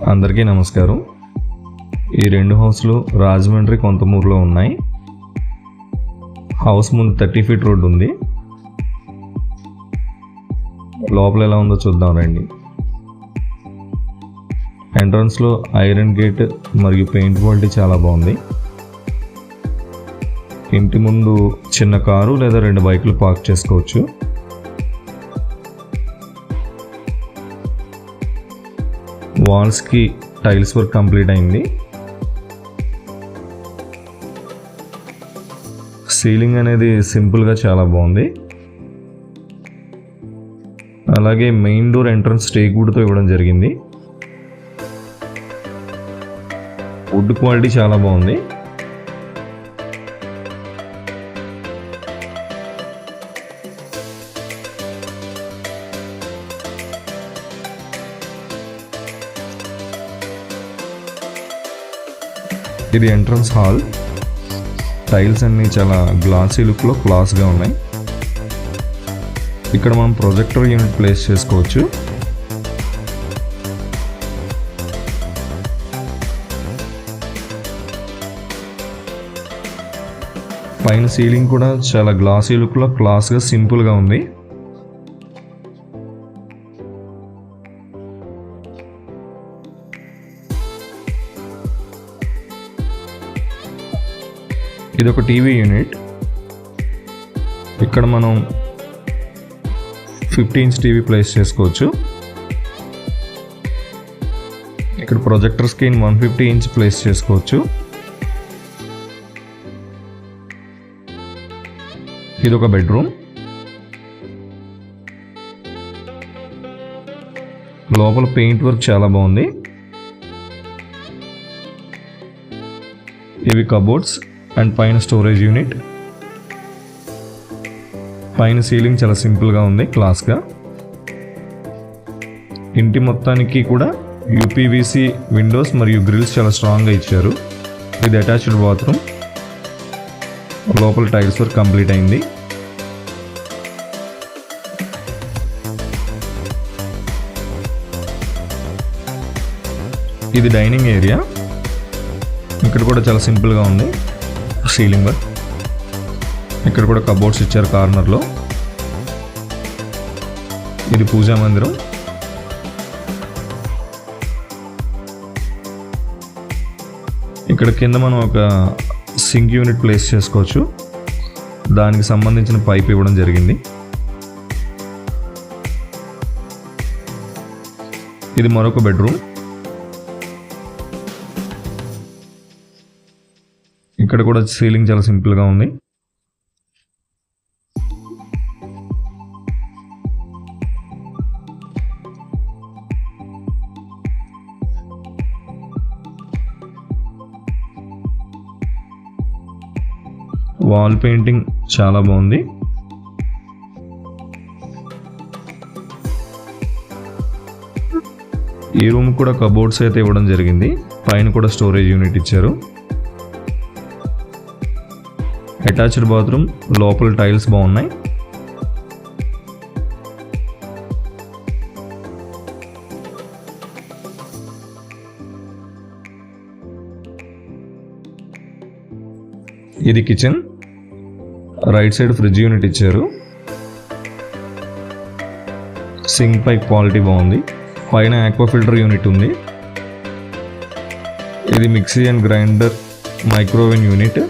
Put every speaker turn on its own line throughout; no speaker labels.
అందరికీ నమస్కారం. ఈ రెండు హౌస్లు రాజమండ్రి కొంతమూరులో ఉన్నాయి. హౌస్ ముందు 30 ఫీట్ రోడ్డు ఉంది. లోపల ఎలా ఉందో చూద్దాం రండి. ఎంట్రన్స్లో ఐరన్ గేట్ మరియు పెయింట్ క్వాలిటీ చాలా బాగుంది. ఇంటి ముందు చిన్న కారు లేదా 2 బైకులు పార్క్ చేసుకోవచ్చు. వాల్స్కి టైల్స్ వర్క్ కంప్లీట్ అయింది. సీలింగ్ అనేది సింపుల్గా చాలా బాగుంది. అలాగే మెయిన్ డోర్ ఎంట్రన్స్ టేక్ వుడ్తో ఇవ్వడం జరిగింది. వుడ్ క్వాలిటీ చాలా బాగుంది. ఇది ఎంట్రన్స్ హాల్. టైల్స్ అన్నీ చాలా గ్లాసీ లుక్లో క్లాస్గా ఉన్నాయి. ఇక్కడ మనం ప్రొజెక్టర్ యూనిట్ ప్లేస్ చేసుకోవచ్చు. పైన సీలింగ్ కూడా చాలా గ్లాసీ లుక్లో క్లాస్గా సింపుల్గా ఉంది. ఇది ఒక టీవీ యూనిట్. ఇక్కడ మనం 50 ఇంచ్ టీవీ ప్లేస్ చేసుకోవచ్చు. ఇక్కడ ప్రొజెక్టర్ స్క్రీన్ 150 ఇంచ్ ప్లేస్ చేసుకోవచ్చు. ఇది ఒక బెడ్రూమ్. లోపల పెయింట్ వర్క్ చాలా బాగుంది. ఇవి కబోర్డ్స్ అండ్ పైన స్టోరేజ్ యూనిట్. పైన సీలింగ్ చాలా సింపుల్గా ఉంది, క్లాస్గా. ఇంటి మొత్తానికి కూడా యూపీవీసీ విండోస్ మరియు గ్రిల్స్ చాలా స్ట్రాంగ్గా ఇచ్చారు. ఇది అటాచ్డ్ బాత్రూమ్. లోపల టైల్స్ వర్క్ కంప్లీట్ అయింది. ఇది డైనింగ్ ఏరియా. ఇక్కడ కూడా చాలా సింపుల్గా ఉంది సీలింగ్ వర్క్. ఇక్కడ కూడా కబోర్డ్స్ ఇచ్చారు కార్నర్లో. ఇది పూజా మందిరం. ఇక్కడ కింద మనం ఒక సింక్ యూనిట్ ప్లేస్ చేసుకోవచ్చు. దానికి సంబంధించిన పైప్ ఇవ్వడం జరిగింది. ఇది మరొక బెడ్రూమ్. ఇక్కడ కూడా సీలింగ్ చాలా సింపుల్గా ఉంది. వాల్ పెయింటింగ్ చాలా బాగుంది. ఈ రూమ్ కూడా కబోర్డ్స్ అయితే ఇవ్వడం జరిగింది. పైన కూడా స్టోరేజ్ యూనిట్ ఇచ్చారు. Attached bathroom. లోపల టైల్స్ బాగున్నాయి. ఇది kitchen. Right side fridge unit ఇచ్చారు. సింక్ పైప్ క్వాలిటీ బాగుంది. పైన ఆక్వా ఫిల్టర్ యూనిట్ ఉంది. ఇది mixie and grinder microwave unit.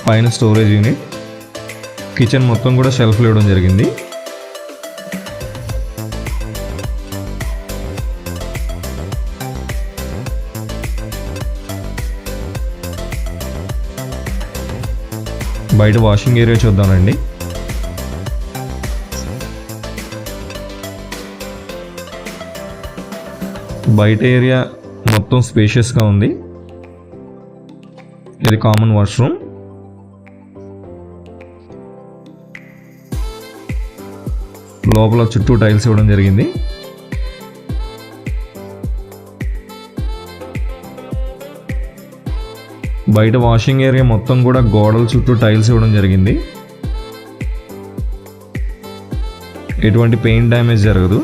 పైన స్టోరేజ్ యూనిట్. కిచెన్ మొత్తం కూడా షెల్ఫ్లు ఇవ్వడం జరిగింది. బయట వాషింగ్ ఏరియా చూద్దామండి. బయట ఏరియా మొత్తం స్పేషియస్గా ఉంది. ఇది కామన్ వాష్రూమ్. లోపల చుట్టూ టైల్స్ ఇవ్వడం జరిగింది. బయట వాషింగ్ ఏరియా మొత్తం కూడా గోడల చుట్టూ టైల్స్ ఇవ్వడం జరిగింది. ఎటువంటి పెయింట్ డ్యామేజ్ జరగదు.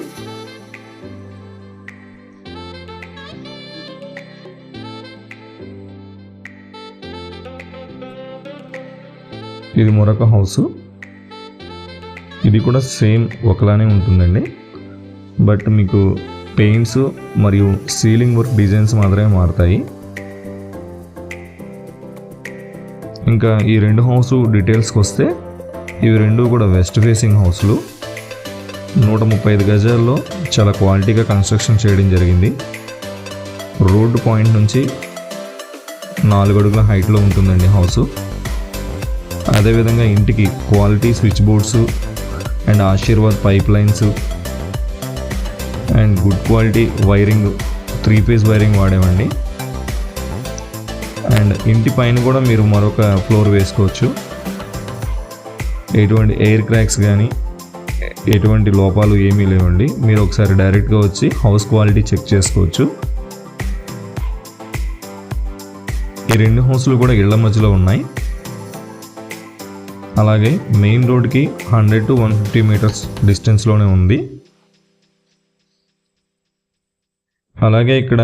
ఇది మరొక హౌస్. ఇది కూడా సేమ్ ఒకలానే ఉంటుందండి, బట్ మీకు పెయింట్స్ మరియు సీలింగ్ వర్క్ డిజైన్స్ మాత్రమే మారుతాయి. ఇంకా ఈ రెండు హౌస్ డీటెయిల్స్కి వస్తే ఇవి రెండు కూడా వెస్ట్ ఫేసింగ్ హౌస్లు. 135 గజాల్లో చాలా క్వాలిటీగా కన్స్ట్రక్షన్ చేయడం జరిగింది. రోడ్డు పాయింట్ నుంచి 4 అడుగుల హైట్లో ఉంటుందండి హౌసు. అదేవిధంగా ఇంటికి quality switch boards and Aashirvad pipe lines and good quality wiring 3 phase wiring వాడేవండి. అండ్ ఇంటి పైన కూడా మీరు మరొక ఫ్లోర్ వేసుకోవచ్చు. ఎటువంటి ఎయిర్ క్రాక్స్ కానీ ఎటువంటి లోపాలు ఏమీ లేవండి. మీరు ఒకసారి డైరెక్ట్గా వచ్చి హౌస్ క్వాలిటీ చెక్ చేసుకోవచ్చు. ఈ రెండు హౌస్లు కూడా ఇళ్ల మధ్యలో ఉన్నాయి. అలాగే మెయిన్ రోడ్కి 100 to 150 మీటర్స్ డిస్టెన్స్లోనే ఉంది. అలాగే ఇక్కడ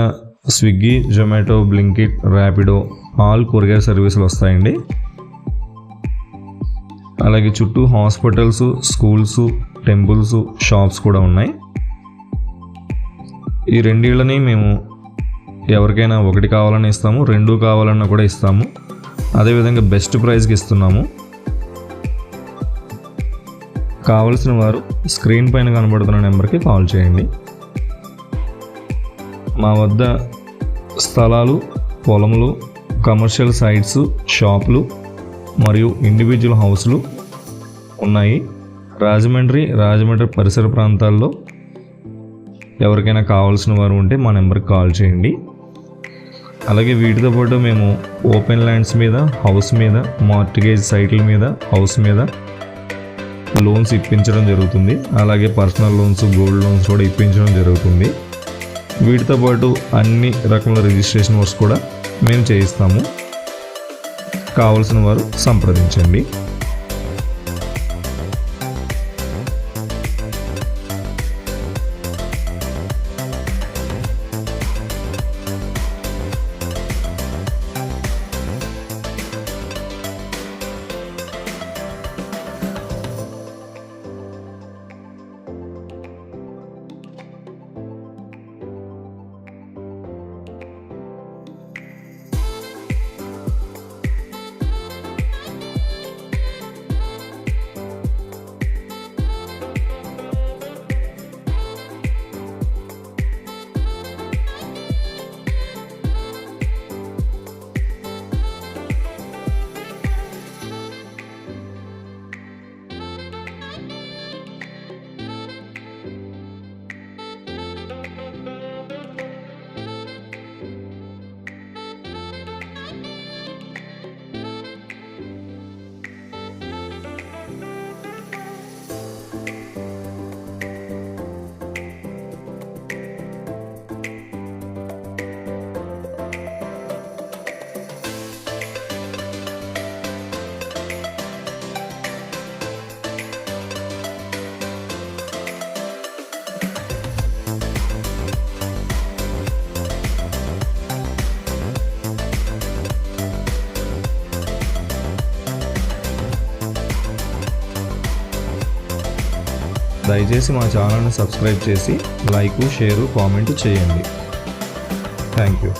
Swiggy, Zomato, Blinkit, Rapido all courier సర్వీసులు వస్తాయండి. అలాగే చుట్టూ హాస్పిటల్స్, స్కూల్స్, టెంపుల్స్, షాప్స్ కూడా ఉన్నాయి. ఈ రెండిళ్ళని మేము ఎవరికైనా ఒకటి కావాలని ఇస్తాము, 2 కావాలన్నా కూడా ఇస్తాము. అదేవిధంగా బెస్ట్ ప్రైస్కి ఇస్తున్నాము. కావలసిన వారు స్క్రీన్ పైన కనబడుతున్న నెంబర్కి కాల్ చేయండి. మా వద్ద స్థలాలు, పొలములు, కమర్షియల్ సైట్స్, షాపులు మరియు ఇండివిజువల్ హౌస్లు ఉన్నాయి. రాజమండ్రి పరిసర ప్రాంతాల్లో ఎవరికైనా కావాల్సిన వారు ఉంటే మా నెంబర్కి కాల్ చేయండి. అలాగే వీటితో పాటు మేము ఓపెన్ ల్యాండ్స్ మీద, హౌస్ మీద, మార్టిగేజ్ సైట్ల మీద, హౌస్ మీద లోన్స్ ఇప్పించడం జరుగుతుంది. అలాగే పర్సనల్ లోన్స్, గోల్డ్ లోన్స్ కూడా ఇప్పించడం జరుగుతుంది. వీటితో పాటు అన్ని రకముల రిజిస్ట్రేషన్ వర్క్స్ కూడా మేము చేయిస్తాము. కావలసిన వారు సంప్రదించండి. దయచేసి మా ఛానల్ని సబ్స్క్రైబ్ చేసి లైక్, షేరు, కామెంట్ చేయండి. Thank you.